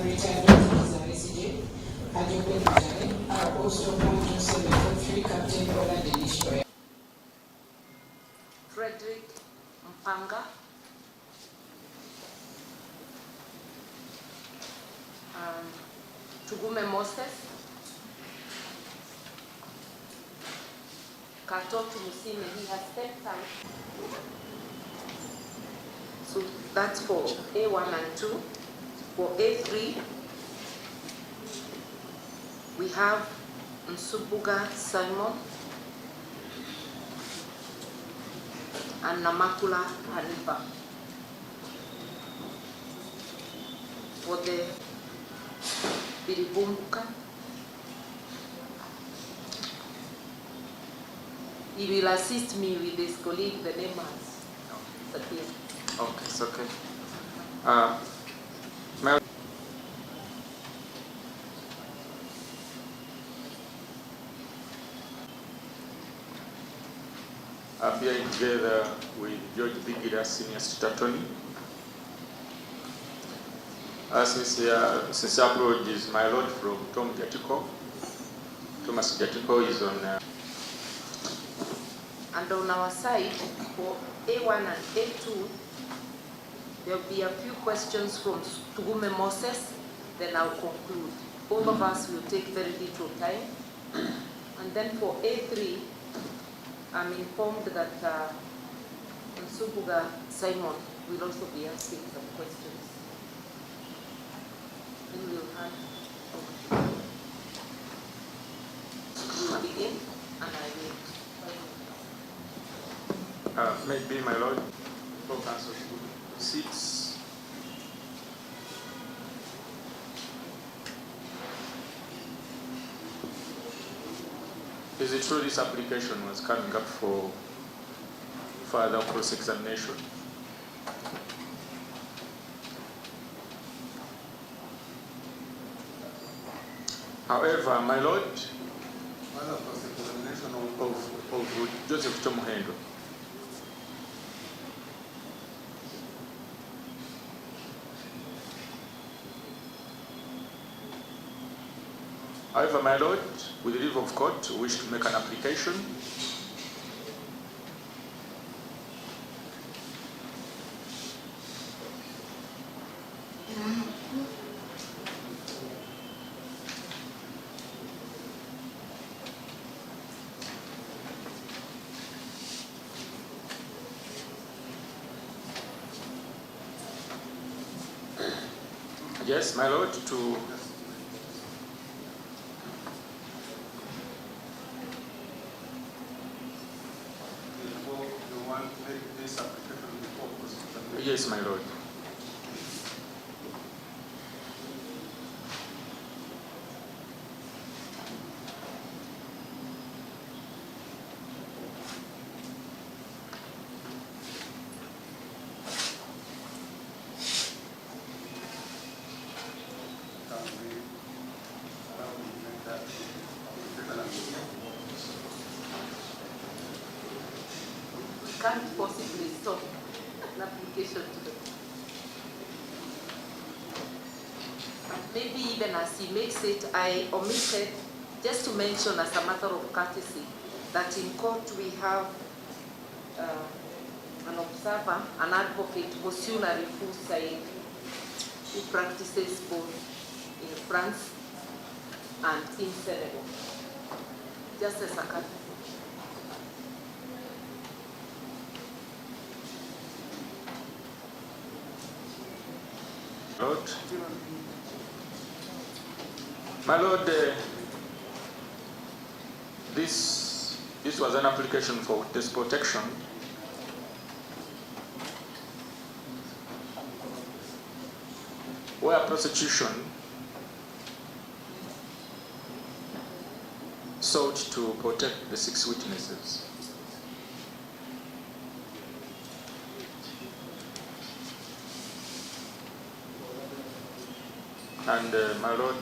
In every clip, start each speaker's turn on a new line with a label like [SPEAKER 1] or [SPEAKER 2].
[SPEAKER 1] Retired Kizza Besigye, Kizza Besigye, our Postal Platoon 743 Captain Roland Destroyer.
[SPEAKER 2] Frederick Mpanga, Tugume Moses, Katoto Musime, he has 10 times. So that's for A1 and 2. For A3, we have Nsubuga Simon and Namakula Hanifa. For the Biribumbuka, he will assist me with his colleague, the name has Satir.
[SPEAKER 3] Okay, it's okay. I'm here together with George Bigira, Senior State Attorney. Since approach is my lord from Tom Gatiko. Thomas Gatiko is on.
[SPEAKER 2] And on our side, for A1 and A2, there will be a few questions from Tugume Moses, then I'll conclude. Both of us will take very little time. And then for A3, I'm informed that Nsubuga Simon will also be asking some questions. Then we'll have we'll begin, and I will.
[SPEAKER 3] Maybe my lord, for council seats. Is it true this application was coming up for further cross-examination? However, my Lord, of Joseph Chomuhendo. However, my Lord, with the leave of court, wish to make an application yes, my Lord, to yes, my Lord.
[SPEAKER 2] Can't possibly stop an application to them. Maybe even as he makes it, I omitted just to mention as a matter of courtesy that in court we have an observer, an advocate, Monsieur Narifou Said, who practices both in France and in Senegal. Just as a courtesy.
[SPEAKER 3] Lord. My Lord, this was an application for witness protection where prosecution sought to protect the 6 witnesses. And my Lord,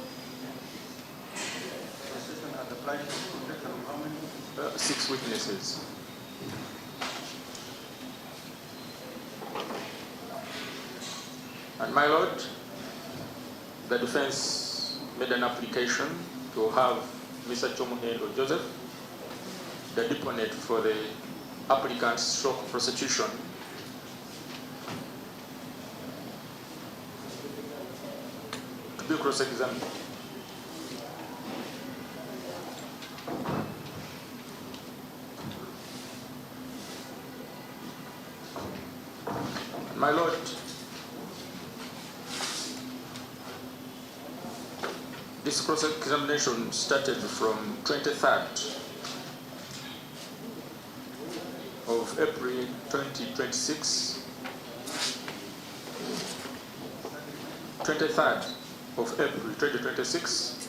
[SPEAKER 3] 6 witnesses. And my Lord, the defense made an application to have Mr. Chomuhendo Joseph, the deponent for the applicant's stroke prosecution, to be cross-examined. My Lord, this cross-examination started from 23rd of April 2026, 23rd of April 2026.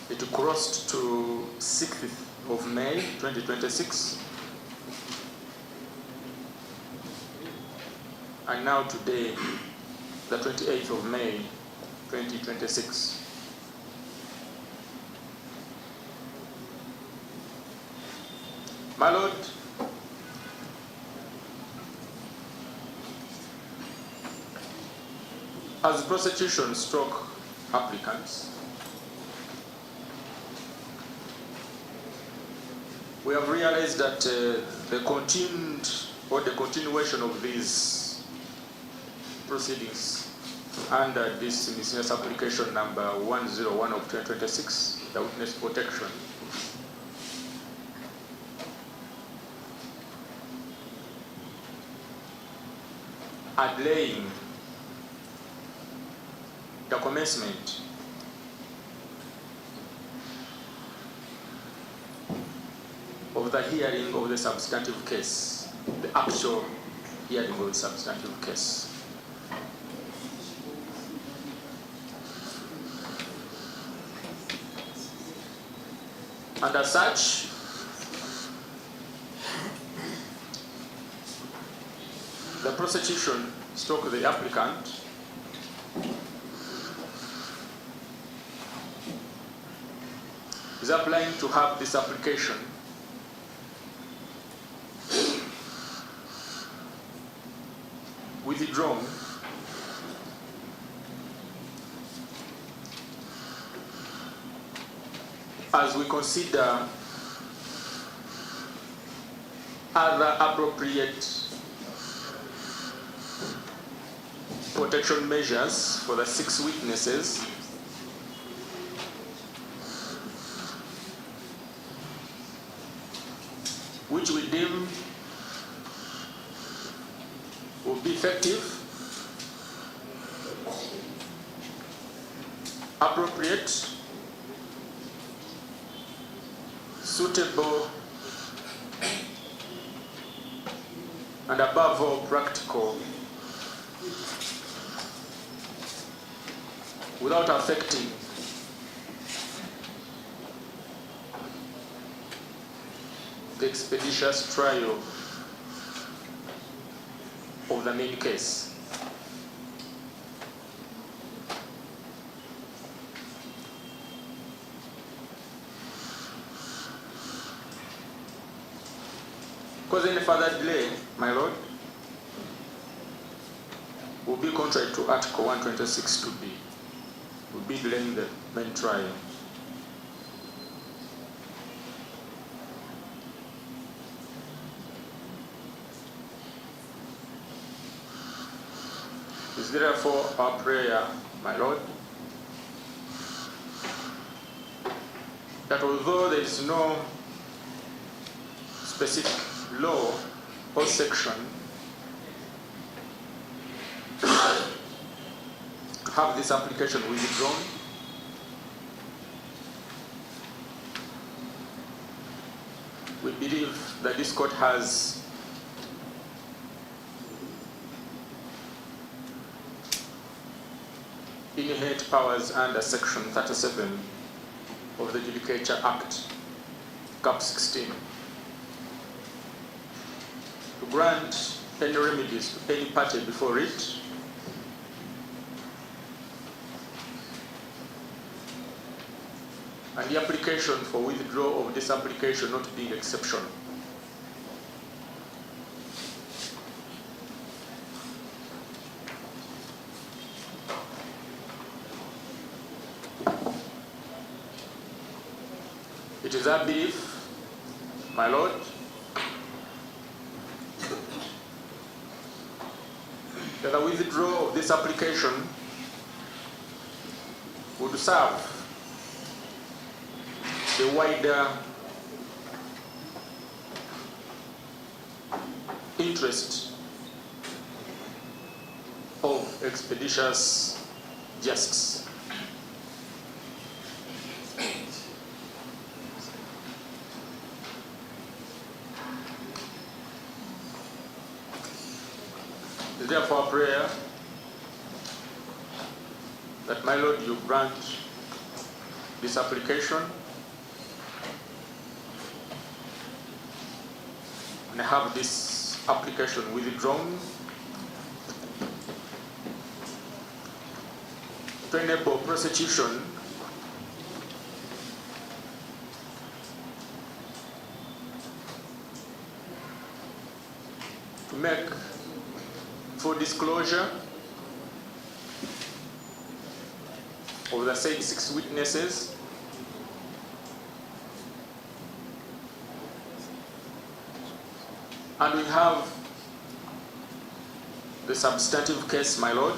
[SPEAKER 3] It crossed to 6th of May 2026. And now today, the 28th of May, 2026. My Lord, as prosecution stroke applicants, we have realized that the continuation of these proceedings under this miscellaneous application number 101 of 2026, the witness protection, are delaying the commencement of the hearing of the substantive case, the actual hearing of the substantive case. And as such, the prosecution stroke the applicant is applying to have this application withdrawn as we consider other appropriate protection measures for the 6 witnesses which we deem will be effective, appropriate, suitable, and above all practical, without affecting the expeditious trial of the main case. Cause any further delay, my Lord, will be contrary to Article 126 2b. Will be delaying the main trial. Is therefore our prayer, my Lord, that although there is no specific law or section to have this application withdrawn, we believe that this court has inherent powers under Section 37 of the Judicature Act, Cap 16, to grant any remedies to any party before it, and the application for withdrawal of this application not being exceptional. It is our belief, my Lord, that the withdrawal of this application would serve the wider interest of expeditious justice. Therefore, prayer that, my Lord, you grant this application and have this application withdrawn to enable prosecution to make full disclosure of the said 6 witnesses and we have the substantive case, my Lord,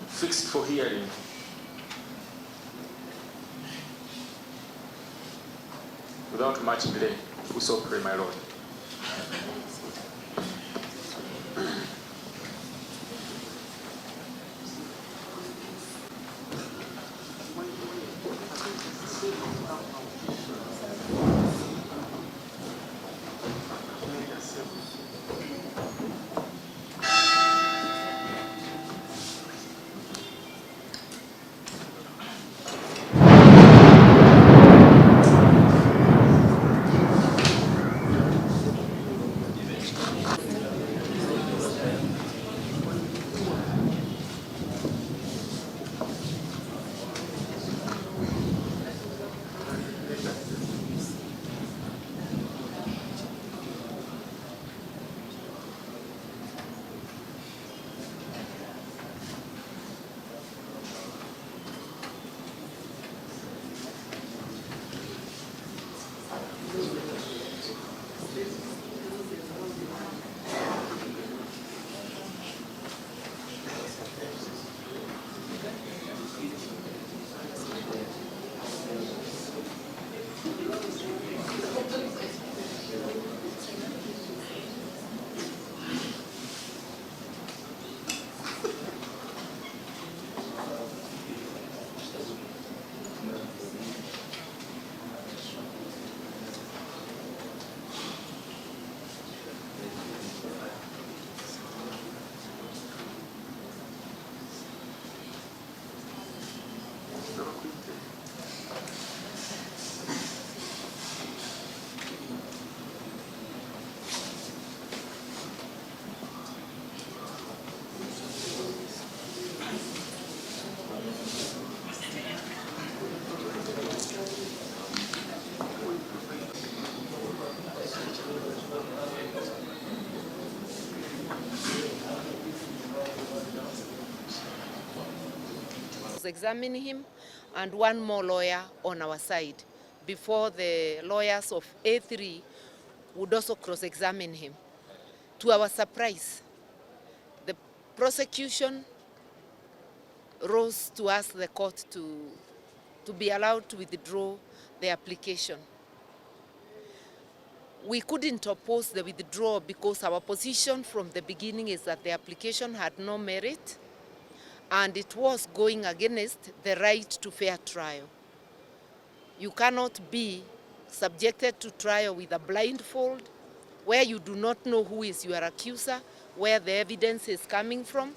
[SPEAKER 3] fixed for hearing. Without much delay, we so pray, my Lord.
[SPEAKER 2] cross-examine him, and one more lawyer on our side, before the lawyers of A3 would also cross-examine him. To our surprise, the prosecution rose to ask the court to be allowed to withdraw the application. We couldn't oppose the withdrawal because our position from the beginning is that the application had no merit and it was going against the right to fair trial. You cannot be subjected to trial with a blindfold where you do not know who is your accuser, where the evidence is coming from.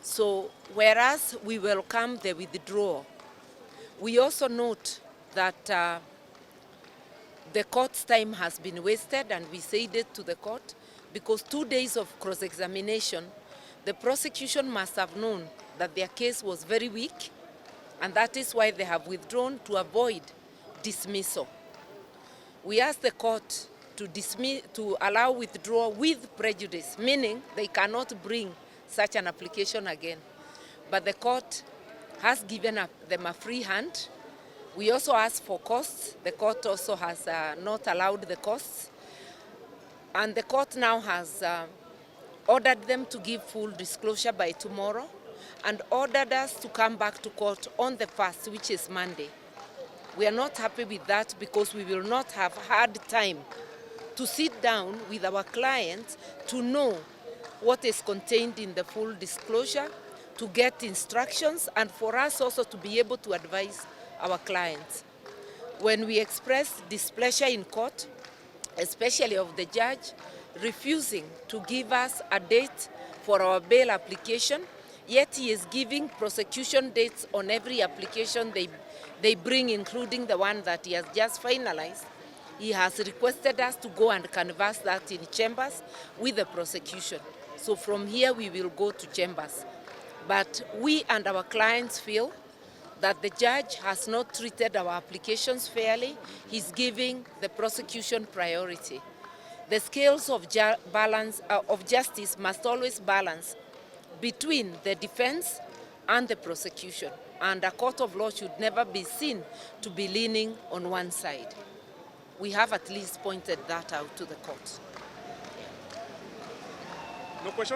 [SPEAKER 2] So whereas we welcome the withdrawal, we also note that the court's time has been wasted, and we said it to the court, because 2 days of cross-examination, the prosecution must have known that their case was very weak, and that is why they have withdrawn to avoid dismissal. We asked the court to allow withdrawal with prejudice, meaning they cannot bring such an application again. But the court has given them a free hand. We also asked for costs. The court also has not allowed the costs. And the court now has ordered them to give full disclosure by tomorrow and ordered us to come back to court on the 1st, which is Monday. We are not happy with that because we will not have had time to sit down with our clients to know what is contained in the full disclosure, to get instructions, and for us also to be able to advise our clients. When we expressed displeasure in court, especially of the judge refusing to give us a date for our bail application, yet he is giving prosecution dates on every application they bring, including the one that he has just finalized, he has requested us to go and canvass that in chambers with the prosecution. So from here we will go to chambers. But we and our clients feel that the judge has not treated our applications fairly. He's giving the prosecution priority. The scales of justice must always balance between the defense and the prosecution, and a court of law should never be seen to be leaning on one side. We have at least pointed that out to the court.
[SPEAKER 4] No question?